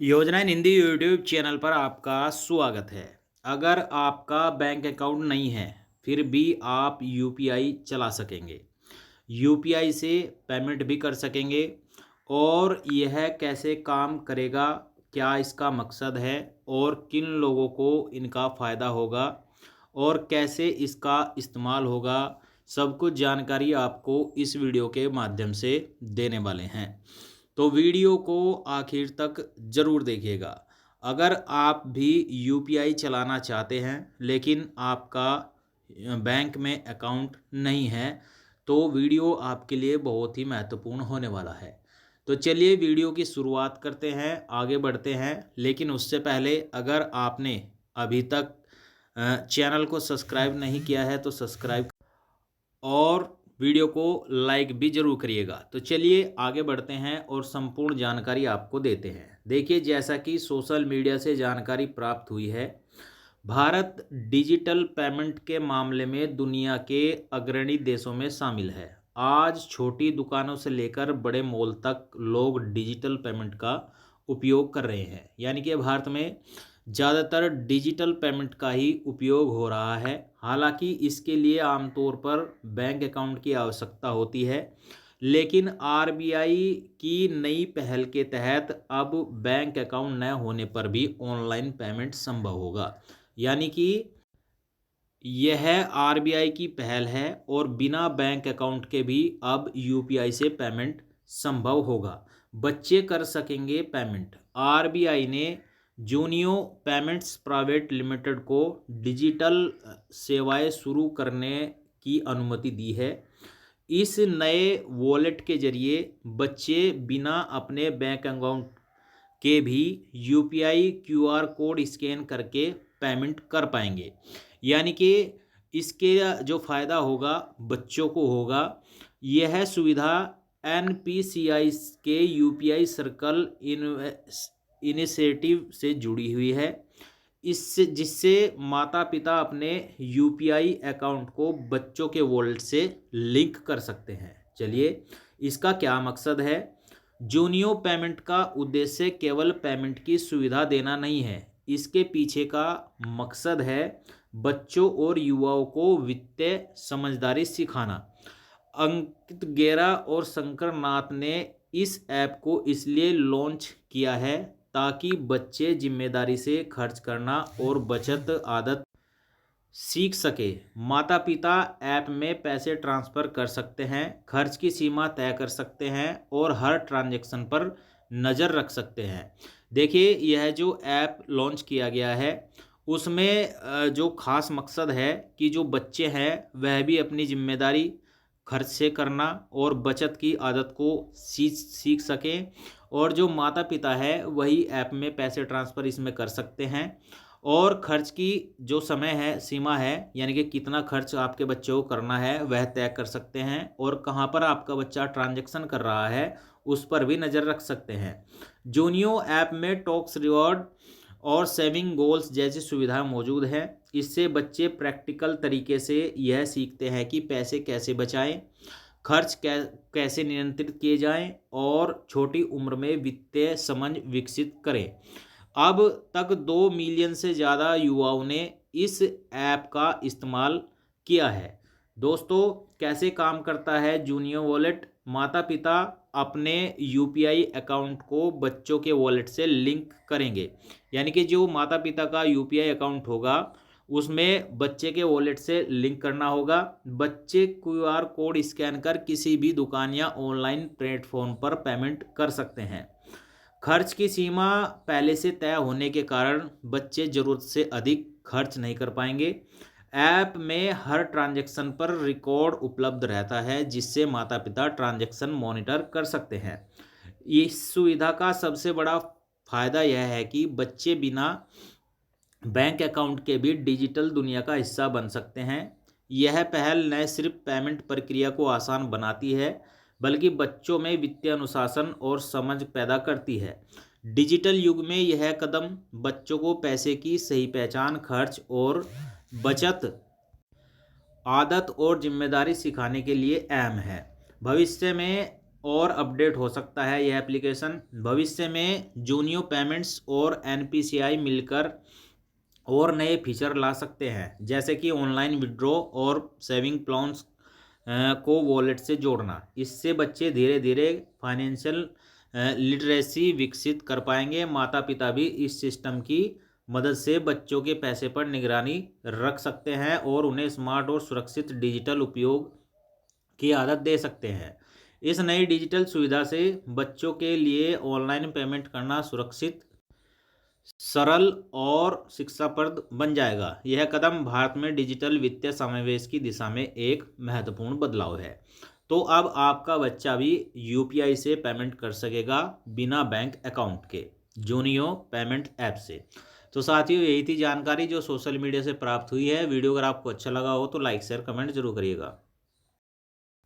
योजनाएं Hindi YouTube channel पर आपका स्वागत है। अगर आपका बैंक अकाउंट नहीं है फिर भी आप यूपीआई चला सकेंगे। यूपीआई से पेमेंट भी कर सकेंगे। और यह कैसे काम करेगा, क्या इसका मकसद है और किन लोगों को इनका फ़ायदा होगा और कैसे इसका इस्तेमाल होगा, सब कुछ जानकारी आपको इस वीडियो के माध्यम से देने वाले हैं। तो वीडियो को आखिर तक ज़रूर देखिएगा। अगर आप भी यूपीआई चलाना चाहते हैं लेकिन आपका बैंक में अकाउंट नहीं है तो वीडियो आपके लिए बहुत ही महत्वपूर्ण होने वाला है। तो चलिए वीडियो की शुरुआत करते हैं, आगे बढ़ते हैं। लेकिन उससे पहले अगर आपने अभी तक चैनल को सब्सक्राइब नहीं किया है तो सब्सक्राइब और वीडियो को लाइक भी ज़रूर करिएगा। तो चलिए आगे बढ़ते हैं और संपूर्ण जानकारी आपको देते हैं। देखिए, जैसा कि सोशल मीडिया से जानकारी प्राप्त हुई है, भारत डिजिटल पेमेंट के मामले में दुनिया के अग्रणी देशों में शामिल है। आज छोटी दुकानों से लेकर बड़े मॉल तक लोग डिजिटल पेमेंट का उपयोग कर रहे हैं। यानी कि भारत में ज़्यादातर डिजिटल पेमेंट का ही उपयोग हो रहा है। हालांकि इसके लिए आमतौर पर बैंक अकाउंट की आवश्यकता होती है, लेकिन आरबीआई की नई पहल के तहत अब बैंक अकाउंट न होने पर भी ऑनलाइन पेमेंट संभव होगा। यानी कि यह आरबीआई की पहल है और बिना बैंक अकाउंट के भी अब यूपीआई से पेमेंट संभव होगा। बच्चे कर सकेंगे पेमेंट। आरबीआई ने जूनियो पेमेंट्स प्राइवेट लिमिटेड को डिजिटल सेवाएं शुरू करने की अनुमति दी है। इस नए वॉलेट के जरिए बच्चे बिना अपने बैंक अकाउंट के भी यूपीआई क्यूआर कोड स्कैन करके पेमेंट कर पाएंगे। यानी कि इसके जो फ़ायदा होगा बच्चों को होगा। यह सुविधा एनपीसीआई के यूपीआई सर्कल इनिशिएटिव से जुड़ी हुई है, इससे जिससे माता पिता अपने यूपीआई अकाउंट को बच्चों के वॉलेट से लिंक कर सकते हैं। चलिए, इसका क्या मकसद है। जूनियो पेमेंट का उद्देश्य केवल पेमेंट की सुविधा देना नहीं है, इसके पीछे का मकसद है बच्चों और युवाओं को वित्तीय समझदारी सिखाना। अंकित गेरा और शंकर नाथ ने इस ऐप को इसलिए लॉन्च किया है ताकि बच्चे जिम्मेदारी से खर्च करना और बचत आदत सीख सके। माता पिता ऐप में पैसे ट्रांसफ़र कर सकते हैं, खर्च की सीमा तय कर सकते हैं और हर ट्रांजैक्शन पर नज़र रख सकते हैं। देखिए, यह जो ऐप लॉन्च किया गया है उसमें जो ख़ास मकसद है कि जो बच्चे हैं वह भी अपनी जिम्मेदारी खर्च से करना और बचत की आदत को सीख सकें। और जो माता पिता है वही ऐप में पैसे ट्रांसफ़र इसमें कर सकते हैं और खर्च की जो समय है, सीमा है, यानी कि कितना खर्च आपके बच्चे को करना है वह तय कर सकते हैं और कहाँ पर आपका बच्चा ट्रांजैक्शन कर रहा है उस पर भी नज़र रख सकते हैं। जूनियो ऐप में टॉक्स रिवॉर्ड और सेविंग गोल्स जैसी सुविधाएं मौजूद हैं। इससे बच्चे प्रैक्टिकल तरीके से यह सीखते हैं कि पैसे कैसे बचाएं, खर्च कैसे नियंत्रित किए जाएं और छोटी उम्र में वित्तीय समझ विकसित करें। अब तक 2 मिलियन से ज़्यादा युवाओं ने इस ऐप का इस्तेमाल किया है। दोस्तों, कैसे काम करता है जूनियर वॉलेट। माता पिता अपने यूपीआई अकाउंट को बच्चों के वॉलेट से लिंक करेंगे। यानी कि जो माता पिता का यूपीआई अकाउंट होगा उसमें बच्चे के वॉलेट से लिंक करना होगा। बच्चे क्यूआर कोड स्कैन कर किसी भी दुकान या ऑनलाइन प्लेटफॉर्म पर पेमेंट कर सकते हैं। खर्च की सीमा पहले से तय होने के कारण बच्चे ज़रूरत से अधिक खर्च नहीं कर पाएंगे। ऐप में हर ट्रांजैक्शन पर रिकॉर्ड उपलब्ध रहता है जिससे माता पिता ट्रांजैक्शन मॉनिटर कर सकते हैं। इस सुविधा का सबसे बड़ा फ़ायदा यह है कि बच्चे बिना बैंक अकाउंट के भी डिजिटल दुनिया का हिस्सा बन सकते हैं। यह पहल न सिर्फ पेमेंट प्रक्रिया को आसान बनाती है बल्कि बच्चों में वित्तीय अनुशासन और समझ पैदा करती है। डिजिटल युग में यह कदम बच्चों को पैसे की सही पहचान, खर्च और बचत आदत और जिम्मेदारी सिखाने के लिए अहम है। भविष्य में और अपडेट हो सकता है यह एप्लीकेशन। भविष्य में जूनियो पेमेंट्स और एनपीसीआई मिलकर और नए फीचर ला सकते हैं, जैसे कि ऑनलाइन विड्रॉ और सेविंग प्लान्स को वॉलेट से जोड़ना। इससे बच्चे धीरे धीरे फाइनेंशियल लिटरेसी विकसित कर पाएंगे। माता पिता भी इस सिस्टम की मदद से बच्चों के पैसे पर निगरानी रख सकते हैं और उन्हें स्मार्ट और सुरक्षित डिजिटल उपयोग की आदत दे सकते हैं। इस नई डिजिटल सुविधा से बच्चों के लिए ऑनलाइन पेमेंट करना सुरक्षित, सरल और शिक्षाप्रद बन जाएगा। यह कदम भारत में डिजिटल वित्तीय समावेश की दिशा में एक महत्वपूर्ण बदलाव है। तो अब आपका बच्चा भी यूपीआई से पेमेंट कर सकेगा बिना बैंक अकाउंट के, जूनियो पेमेंट ऐप से। तो साथियों, यही थी जानकारी जो सोशल मीडिया से प्राप्त हुई है। वीडियो अगर आपको अच्छा लगा हो तो लाइक शेयर कमेंट जरूर करिएगा।